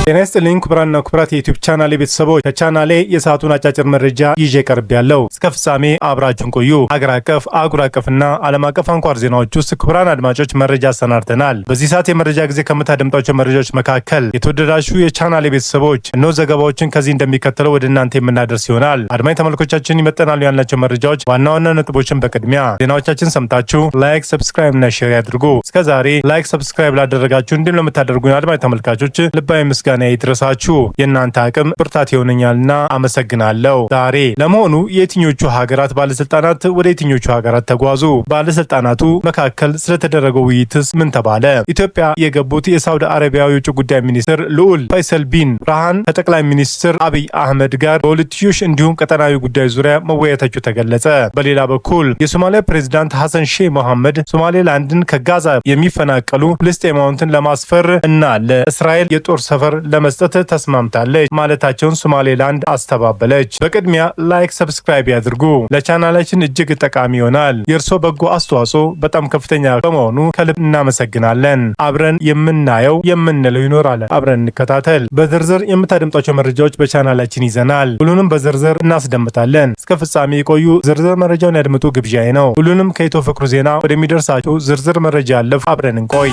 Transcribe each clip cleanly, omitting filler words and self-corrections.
ጤና ይስጥልኝ ክቡራንና ክቡራት የዩቲዩብ ቻናሌ ቤተሰቦች፣ ከቻናሌ የሰዓቱን አጫጭር መረጃ ይዤ ቀርቤያለሁ። እስከ ፍጻሜ አብራችሁን ቆዩ። ሀገር አቀፍ፣ አህጉር አቀፍና ዓለም አቀፍ አንኳር ዜናዎች ውስጥ ክቡራን አድማጮች መረጃ አሰናድተናል። በዚህ ሰዓት የመረጃ ጊዜ ከምታደምጧቸው መረጃዎች መካከል የተወደዳችሁ የቻናሌ ቤተሰቦች እነሆ ዘገባዎችን ከዚህ እንደሚከተለው ወደ እናንተ የምናደርስ ይሆናል። አድማጭ ተመልካቾቻችን ይመጠናሉ ያልናቸው መረጃዎች ዋና ዋና ነጥቦችን በቅድሚያ ዜናዎቻችን ሰምታችሁ ላይክ፣ ሰብስክራይብ እና ሼር ያድርጉ። እስከዛሬ ላይክ፣ ሰብስክራይብ ላደረጋችሁ እንዲሁም ለምታደርጉኝ አድማጭ ተመልካቾች ልባዊ ምስጋና ይድረሳችሁ። የእናንተ አቅም ብርታት ይሆነኛልና አመሰግናለሁ። ዛሬ ለመሆኑ የትኞቹ ሀገራት ባለስልጣናት ወደ የትኞቹ ሀገራት ተጓዙ? ባለስልጣናቱ መካከል ስለተደረገው ውይይትስ ምን ተባለ? ኢትዮጵያ የገቡት የሳውዲ አረቢያ የውጭ ጉዳይ ሚኒስትር ልዑል ፈይሰል ቢን ፈርሃን ከጠቅላይ ሚኒስትር አብይ አህመድ ጋር በሁለትዮሽ እንዲሁም ቀጠናዊ ጉዳይ ዙሪያ መወያየታቸው ተገለጸ። በሌላ በኩል የሶማሊያ ፕሬዝዳንት ሐሰን ሼህ መሐመድ ሶማሌላንድን ከጋዛ የሚፈናቀሉ ፍልስጤማውያንን ለማስፈር እና ለእስራኤል የጦር ሰፈር ለመስጠት ተስማምታለች ማለታቸውን ሶማሌላንድ አስተባበለች። በቅድሚያ ላይክ፣ ሰብስክራይብ ያድርጉ። ለቻናላችን እጅግ ጠቃሚ ይሆናል። የእርሶ በጎ አስተዋጽኦ በጣም ከፍተኛ በመሆኑ ከልብ እናመሰግናለን። አብረን የምናየው የምንለው ይኖራል። አብረን እንከታተል። በዝርዝር የምታደምጧቸው መረጃዎች በቻናላችን ይዘናል። ሁሉንም በዝርዝር እናስደምጣለን። እስከ ፍጻሜ የቆዩ ዝርዝር መረጃውን ያድምጡ ግብዣዬ ነው። ሁሉንም ከኢትዮ ፍቅሩ ዜና ወደሚደርሳቸው ዝርዝር መረጃ ያለፍ አብረን እንቆይ።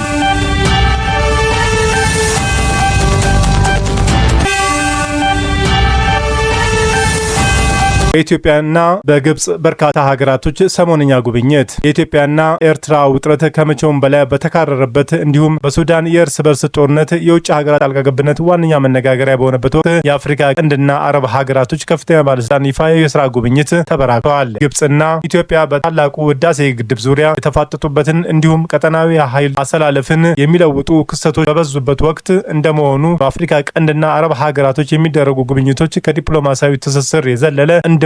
በኢትዮጵያና በግብጽ በርካታ ሀገራቶች ሰሞነኛ ጉብኝት። የኢትዮጵያና ኤርትራ ውጥረት ከመቼውም በላይ በተካረረበት እንዲሁም በሱዳን የእርስ በርስ ጦርነት የውጭ ሀገራት ጣልቃ ገብነት ዋነኛ መነጋገሪያ በሆነበት ወቅት የአፍሪካ ቀንድና አረብ ሀገራቶች ከፍተኛ ባለስልጣን ይፋ የስራ ጉብኝት ተበራክተዋል። ግብጽና ኢትዮጵያ በታላቁ ህዳሴ ግድብ ዙሪያ የተፋጠጡበትን እንዲሁም ቀጠናዊ ኃይል አሰላለፍን የሚለውጡ ክስተቶች በበዙበት ወቅት እንደመሆኑ በአፍሪካ ቀንድና አረብ ሀገራቶች የሚደረጉ ጉብኝቶች ከዲፕሎማሲያዊ ትስስር የዘለለ እንድምታ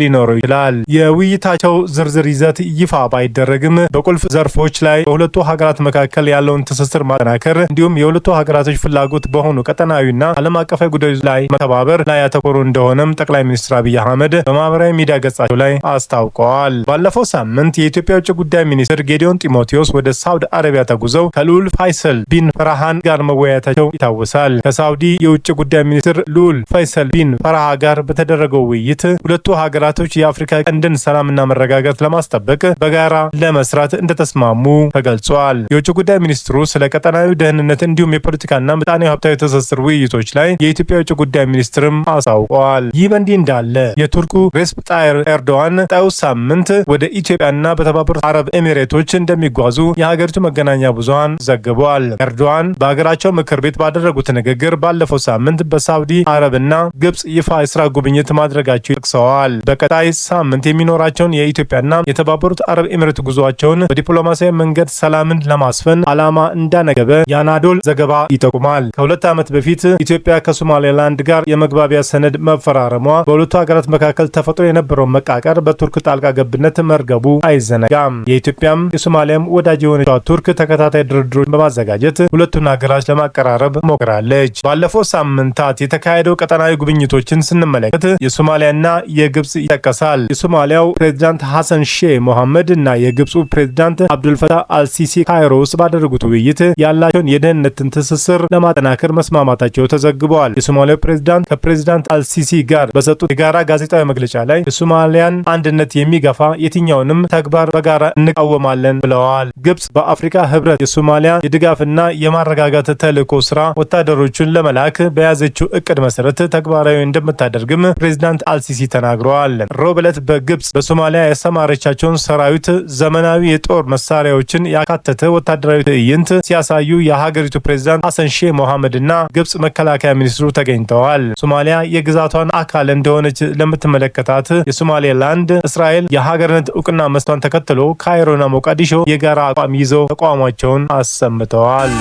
ሊኖረው ይችላል። የውይይታቸው ዝርዝር ይዘት ይፋ ባይደረግም በቁልፍ ዘርፎች ላይ በሁለቱ ሀገራት መካከል ያለውን ትስስር ማጠናከር እንዲሁም የሁለቱ ሀገራቶች ፍላጎት በሆኑ ቀጠናዊና ዓለም አቀፋዊ ጉዳዮች ላይ መተባበር ላይ ያተኮሩ እንደሆነም ጠቅላይ ሚኒስትር አብይ አህመድ በማህበራዊ ሚዲያ ገጻቸው ላይ አስታውቀዋል። ባለፈው ሳምንት የኢትዮጵያ ውጭ ጉዳይ ሚኒስትር ጌዲዮን ጢሞቴዎስ ወደ ሳውዲ አረቢያ ተጉዘው ከልዑል ፈይሰል ቢን ፈርሃን ጋር መወያየታቸው ይታወሳል። ከሳውዲ የውጭ ጉዳይ ሚኒስትር ልዑል ፈይሰል ቢን ፈርሃ ጋር በተደረገው ውይይት ሁለቱ ሀገራቶች የአፍሪካ ቀንድን ሰላምና መረጋጋት ለማስጠበቅ በጋራ ለመስራት እንደተስማሙ ተገልጿል። የውጭ ጉዳይ ሚኒስትሩ ስለ ቀጠናዊ ደህንነት እንዲሁም የፖለቲካና ምጣኔ ሀብታዊ ትስስር ውይይቶች ላይ የኢትዮጵያ የውጭ ጉዳይ ሚኒስትርም አሳውቀዋል። ይህ በእንዲህ እንዳለ የቱርኩ ሬስፕ ጣይብ ኤርዶዋን ቀጣዩ ሳምንት ወደ ኢትዮጵያና በተባበሩት አረብ ኤሚሬቶች እንደሚጓዙ የሀገሪቱ መገናኛ ብዙሃን ዘግበዋል። ኤርዶዋን በሀገራቸው ምክር ቤት ባደረጉት ንግግር ባለፈው ሳምንት በሳውዲ አረብና ግብጽ ይፋ የስራ ጉብኝት ማድረጋቸው ጠቅሰዋል። በቀጣይ ሳምንት የሚኖራቸውን የኢትዮጵያና የተባበሩት አረብ ኤሚሬት ጉዟቸውን በዲፕሎማሲያዊ መንገድ ሰላምን ለማስፈን ዓላማ እንዳነገበ የአናዶል ዘገባ ይጠቁማል። ከሁለት ዓመት በፊት ኢትዮጵያ ከሶማሌላንድ ጋር የመግባቢያ ሰነድ መፈራረሟ በሁለቱ ሀገራት መካከል ተፈጥሮ የነበረውን መቃቀር በቱርክ ጣልቃ ገብነት መርገቡ አይዘነጋም። የኢትዮጵያም የሶማሊያም ወዳጅ የሆነችው ቱርክ ተከታታይ ድርድሮችን በማዘጋጀት ሁለቱን ሀገራት ለማቀራረብ ሞክራለች። ባለፈው ሳምንታት የተካሄደው ቀጠናዊ ጉብኝቶችን ስንመለከት የሶማሊያና የግብጽ ይጠቀሳል። የሶማሊያው ፕሬዝዳንት ሐሰን ሼህ መሐመድ እና የግብጹ ፕሬዝዳንት አብዱልፈታህ አልሲሲ ካይሮ ውስጥ ባደረጉት ውይይት ያላቸውን የደህንነትን ትስስር ለማጠናከር መስማማታቸው ተዘግበዋል። የሶማሊያው ፕሬዝዳንት ከፕሬዝዳንት አልሲሲ ጋር በሰጡት የጋራ ጋዜጣዊ መግለጫ ላይ የሶማሊያን አንድነት የሚገፋ የትኛውንም ተግባር በጋራ እንቃወማለን ብለዋል። ግብጽ በአፍሪካ ህብረት የሶማሊያ የድጋፍና የማረጋጋት ተልዕኮ ስራ ወታደሮቹን ለመላክ በያዘችው እቅድ መሰረት ተግባራዊ እንደምታደርግም ፕሬዝዳንት አልሲሲ ተናግረዋል። ሮብ ዕለት በግብጽ በሶማሊያ ያሰማረቻቸውን ሰራዊት ዘመናዊ የጦር መሳሪያዎችን ያካተተ ወታደራዊ ትዕይንት ሲያሳዩ የሀገሪቱ ፕሬዝዳንት ሐሰን ሼህ መሐመድ እና ግብጽ መከላከያ ሚኒስትሩ ተገኝተዋል። ሶማሊያ የግዛቷን አካል እንደሆነች ለምትመለከታት የሶማሌላንድ እስራኤል የሀገርነት እውቅና መስጠቷን ተከትሎ ካይሮና ሞቃዲሾ የጋራ አቋም ይዘው ተቃውሟቸውን አሰምተዋል።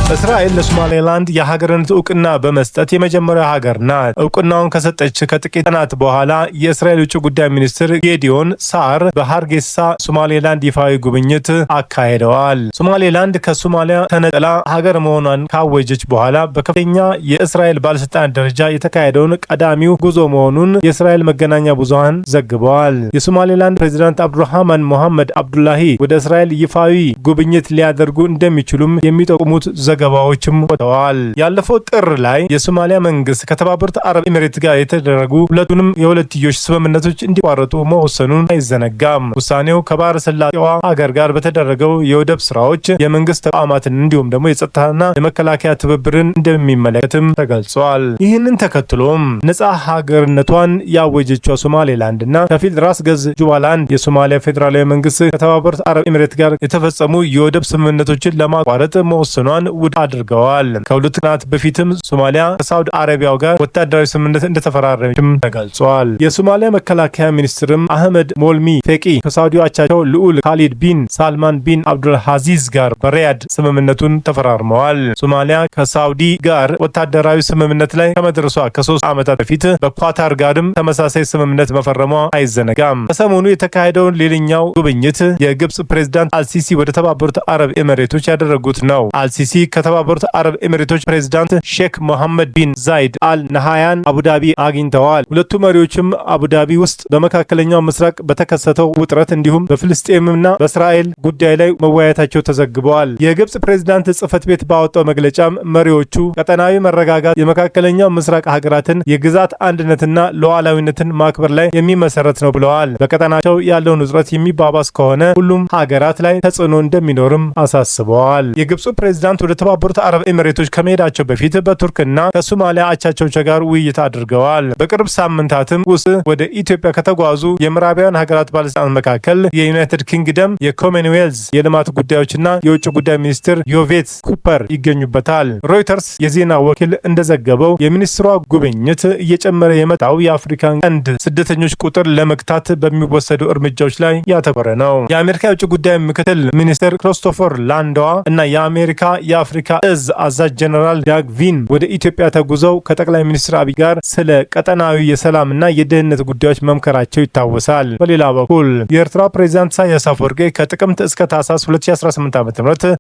እስራኤል ለሶማሌላንድ የሀገርነት እውቅና በመስጠት የመጀመሪያው ሀገር ናት። እውቅናውን ከሰጠች ከጥቂት ቀናት በኋላ የእስራኤል ውጭ ጉዳይ ሚኒስትር ጌዲዮን ሳር በሃርጌሳ ሶማሌላንድ ይፋዊ ጉብኝት አካሂደዋል። ሶማሌላንድ ከሶማሊያ ተነጥላ ሀገር መሆኗን ካወጀች በኋላ በከፍተኛ የእስራኤል ባለስልጣናት ደረጃ የተካሄደውን ቀዳሚው ጉዞ መሆኑን የእስራኤል መገናኛ ብዙሃን ዘግበዋል። የሶማሌላንድ ፕሬዚዳንት አብዱራህማን ሞሐመድ አብዱላሂ ወደ እስራኤል ይፋዊ ጉብኝት ሊያደርጉ እንደሚችሉም የሚጠቁሙት ዘገባዎችም ወጥተዋል። ያለፈው ጥር ላይ የሶማሊያ መንግስት ከተባበሩት አረብ ኤሚሬት ጋር የተደረጉ ሁለቱንም የሁለትዮሽ ስምምነቶች እንዲቋረጡ መወሰኑን አይዘነጋም። ውሳኔው ከባህረ ሰላጤዋ ሀገር ጋር በተደረገው የወደብ ስራዎች የመንግስት ተቋማትን እንዲሁም ደግሞ የጸጥታና የመከላከያ ትብብርን እንደሚመለከትም ተገልጿል። ይህንን ተከትሎም ነጻ ሀገርነቷን ያወጀችው ሶማሌላንድና ከፊል ራስ ገዝ ጁባላንድ የሶማሊያ ፌዴራላዊ መንግስት ከተባበሩት አረብ ኤሚሬት ጋር የተፈጸሙ የወደብ ስምምነቶችን ለማቋረጥ መወሰኗን ውድቅ አድርገዋል። ከሁለት ቀናት በፊትም ሶማሊያ ከሳውዲ አረቢያው ጋር ወታደራዊ ስምምነት እንደተፈራረመችም ተገልጿል። የሶማሊያ መከላከያ ሚኒስትርም አህመድ ሞልሚ ፌቂ ከሳውዲ አቻቸው ልዑል ካሊድ ቢን ሳልማን ቢን አብዱልአዚዝ ጋር በሪያድ ስምምነቱን ተፈራርመዋል። ሶማሊያ ከሳውዲ ጋር ወታደራዊ ስምምነት ላይ ከመድረሷ ከ3 ዓመታት በፊት በኳታር ጋርም ተመሳሳይ ስምምነት መፈረሟ አይዘነጋም። ከሰሞኑ የተካሄደውን ሌላኛው ጉብኝት የግብጽ ፕሬዝዳንት አልሲሲ ወደ ተባበሩት አረብ ኤሚሬቶች ያደረጉት ነው። አልሲሲ ከተባበሩት አረብ ኤሚሬቶች ፕሬዝዳንት ሼክ መሐመድ ቢን ዛይድ አል ነሃያን አቡዳቢ አግኝተዋል። ሁለቱ መሪዎችም አቡዳቢ ውስጥ በመካከለኛው ምስራቅ በተከሰተው ውጥረት እንዲሁም በፍልስጤምና በእስራኤል ጉዳይ ላይ መወያየታቸው ተዘግበዋል። የግብጽ ፕሬዝዳንት ጽህፈት ቤት ባወጣው መግለጫም መሪዎቹ ቀጠናዊ መረጋጋት የመካከለኛው ምስራቅ ሀገራትን የግዛት አንድነትና ሉዓላዊነትን ማክበር ላይ የሚመሰረት ነው ብለዋል። በቀጠናቸው ያለውን ውጥረት የሚባባስ ከሆነ ሁሉም ሀገራት ላይ ተጽዕኖ እንደሚኖርም አሳስበዋል። የግብፁ ፕሬዝዳንት ወደ ተባበሩት አረብ ኤሚሬቶች ከመሄዳቸው በፊት በቱርክና ከሶማሊያ አቻቸው ጋር ውይይት አድርገዋል። በቅርብ ሳምንታትም ውስጥ ወደ ኢትዮጵያ ከተጓዙ የምዕራባውያን ሀገራት ባለስልጣናት መካከል የዩናይትድ ኪንግደም የኮመንዌልዝ የልማት ጉዳዮችና የውጭ ጉዳይ ሚኒስትር ዮቬት ኩፐር ይገኙበታል። ሮይተርስ የዜና ወኪል እንደዘገበው የሚኒስትሯ ጉብኝት እየጨመረ የመጣው የአፍሪካን ቀንድ ስደተኞች ቁጥር ለመግታት በሚወሰዱ እርምጃዎች ላይ ያተኮረ ነው። የአሜሪካ የውጭ ጉዳይ ምክትል ሚኒስትር ክሪስቶፈር ላንዶዋ እና የአሜሪካ የአፍሪካ እዝ አዛዥ ጀነራል ዳግ ቪን ወደ ኢትዮጵያ ተጉዘው ከጠቅላይ ሚኒስትር አብይ ጋር ስለ ቀጠናዊ የሰላምና የደህንነት ጉዳዮች መምከራቸው ይታወሳል። በሌላ በኩል የኤርትራ ፕሬዝዳንት ኢሳያስ አፈወርቂ ከጥቅምት እስከ ታህሳስ 2018 ዓ.ም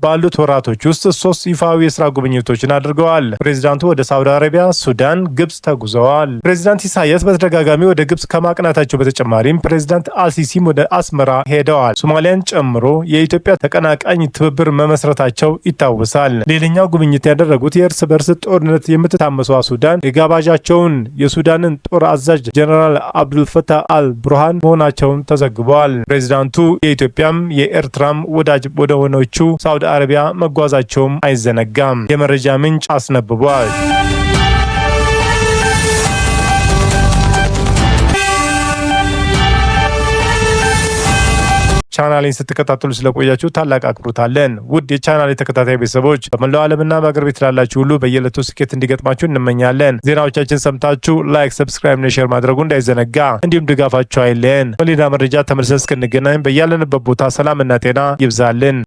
ባሉት ወራቶች ውስጥ 3 ይፋዊ የስራ ጉብኝቶችን አድርገዋል። ፕሬዝዳንቱ ወደ ሳውዲ አረቢያ፣ ሱዳን፣ ግብጽ ተጉዘዋል። ፕሬዝዳንት ኢሳያስ በተደጋጋሚ ወደ ግብጽ ከማቅናታቸው በተጨማሪም ፕሬዝዳንት አልሲሲም ወደ አስመራ ሄደዋል። ሶማሊያን ጨምሮ የኢትዮጵያ ተቀናቃኝ ትብብር መመስረታቸው ይታወሳል። ሌላኛው ጉብኝት ያደረጉት የእርስ በርስ ጦርነት የምትታመሰዋ ሱዳን የጋባዣቸውን የሱዳንን ጦር አዛዥ ጀነራል አብዱልፈታህ አል ቡርሃን መሆናቸውን ተዘግቧል። ፕሬዚዳንቱ የኢትዮጵያም የኤርትራም ወዳጅ ወደ ሆነችው ሳውዲ አረቢያ መጓዛቸውም አይዘነጋም። የመረጃ ምንጭ አስነብቧል። ቻናሌን ስትከታተሉ ስለቆያችሁ ታላቅ አክብሮት አለን። ውድ የቻናሌ ተከታታይ ቤተሰቦች በመላው ዓለምና በአገር ቤት ላላችሁ ሁሉ በየዕለቱ ስኬት እንዲገጥማችሁ እንመኛለን። ዜናዎቻችን ሰምታችሁ ላይክ፣ ሰብስክራይብ እና ሼር ማድረጉ እንዳይዘነጋ፣ እንዲሁም ድጋፋችሁ አይለየን። በሌላ መረጃ ተመልሰን እስክንገናኝ በያለንበት ቦታ ሰላምና ጤና ይብዛልን።